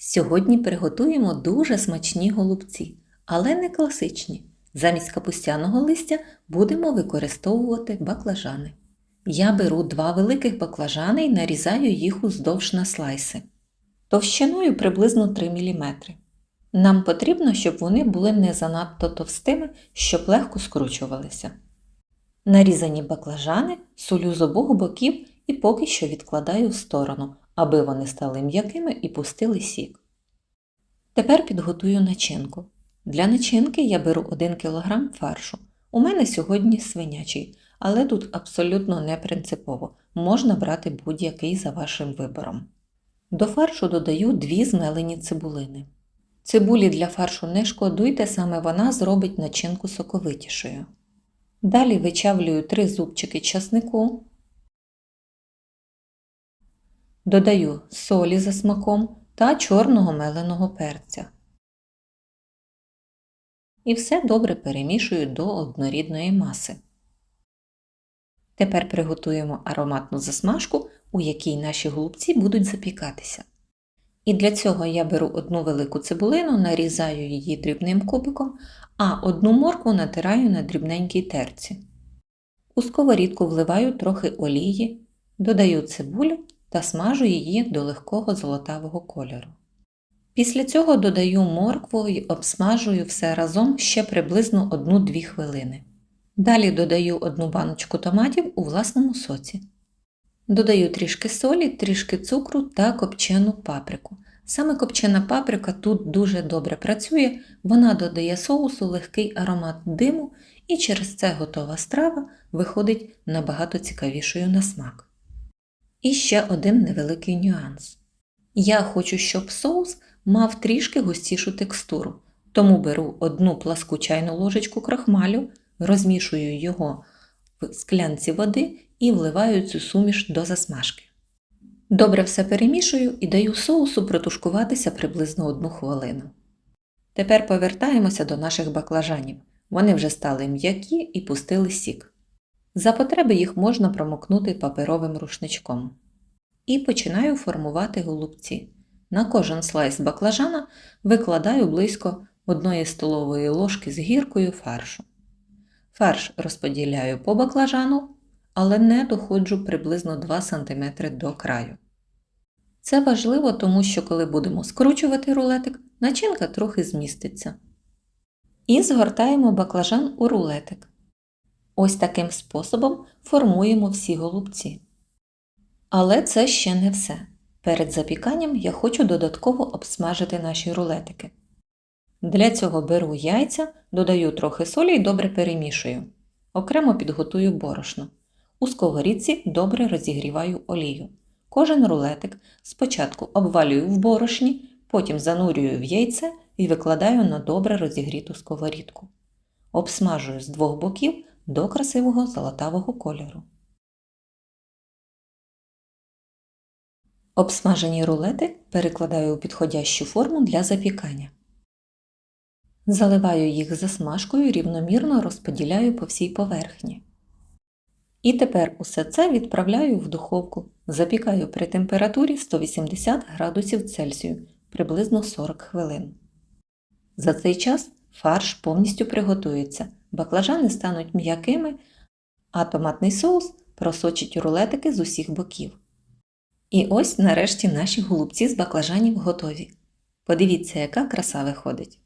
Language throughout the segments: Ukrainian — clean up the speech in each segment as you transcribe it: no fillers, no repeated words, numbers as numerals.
Сьогодні приготуємо дуже смачні голубці, але не класичні. Замість капустяного листя будемо використовувати баклажани. Я беру 2 великих баклажани і нарізаю їх уздовж на слайси. Товщиною приблизно 3 мм. Нам потрібно, щоб вони були не занадто товстими, щоб легко скручувалися. Нарізані баклажани солю з обох боків і поки що відкладаю в сторону, аби вони стали м'якими і пустили сік. Тепер підготую начинку. Для начинки я беру 1 кг фаршу. У мене сьогодні свинячий, але тут абсолютно не принципово. Можна брати будь-який за вашим вибором. До фаршу додаю 2 змелені цибулини. Цибулі для фаршу не шкодуйте, саме вона зробить начинку соковитішою. Далі вичавлюю 3 зубчики часнику. Додаю солі за смаком та чорного меленого перця. І все добре перемішую до однорідної маси. Тепер приготуємо ароматну засмажку, у якій наші голубці будуть запікатися. І для цього я беру 1 велику цибулину, нарізаю її дрібним кубиком, а 1 моркву натираю на дрібненькій терці. У сковорідку вливаю трохи олії, додаю цибулю та смажу її до легкого золотавого кольору. Після цього додаю моркву і обсмажую все разом ще приблизно 1-2 хвилини. Далі додаю 1 баночку томатів у власному соці. Додаю трішки солі, трішки цукру та копчену паприку. Саме копчена паприка тут дуже добре працює, вона додає соусу легкий аромат диму і через це готова страва виходить набагато цікавішою на смак. І ще один невеликий нюанс. Я хочу, щоб соус мав трішки густішу текстуру, тому беру 1 пласку чайну ложечку крохмалю, розмішую його в склянці води і вливаю цю суміш до засмажки. Добре все перемішую і даю соусу протушкуватися приблизно 1 хвилину. Тепер повертаємося до наших баклажанів. Вони вже стали м'які і пустили сік. За потреби їх можна промокнути паперовим рушничком. І починаю формувати голубці. На кожен слайс баклажана викладаю близько 1 столової ложки з гіркою фаршу. Фарш розподіляю по баклажану, але не доходжу приблизно 2 см до краю. Це важливо, тому що коли будемо скручувати рулетик, начинка трохи зміститься. І згортаємо баклажан у рулетик. Ось таким способом формуємо всі голубці. Але це ще не все. Перед запіканням я хочу додатково обсмажити наші рулетики. Для цього беру яйця, додаю трохи солі і добре перемішую. Окремо підготую борошно. У сковорідці добре розігріваю олію. Кожен рулетик спочатку обвалюю в борошні, потім занурюю в яйце і викладаю на добре розігріту сковорідку. Обсмажую з 2 боків до красивого золотавого кольору. Обсмажені рулети перекладаю у підходящу форму для запікання. Заливаю їх засмажкою і рівномірно розподіляю по всій поверхні. І тепер усе це відправляю в духовку. Запікаю при температурі 180 градусів Цельсію, приблизно 40 хвилин. За цей час фарш повністю приготується, баклажани стануть м'якими, а томатний соус просочить рулетики з усіх боків. І ось нарешті наші голубці з баклажанів готові. Подивіться, яка краса виходить.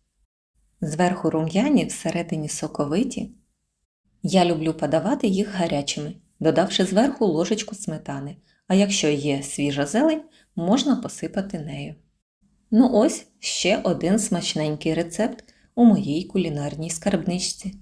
Зверху рум'яні, всередині соковиті. Я люблю подавати їх гарячими, додавши зверху ложечку сметани, а якщо є свіжа зелень, можна посипати нею. Ну ось ще один смачненький рецепт у моїй кулінарній скарбничці.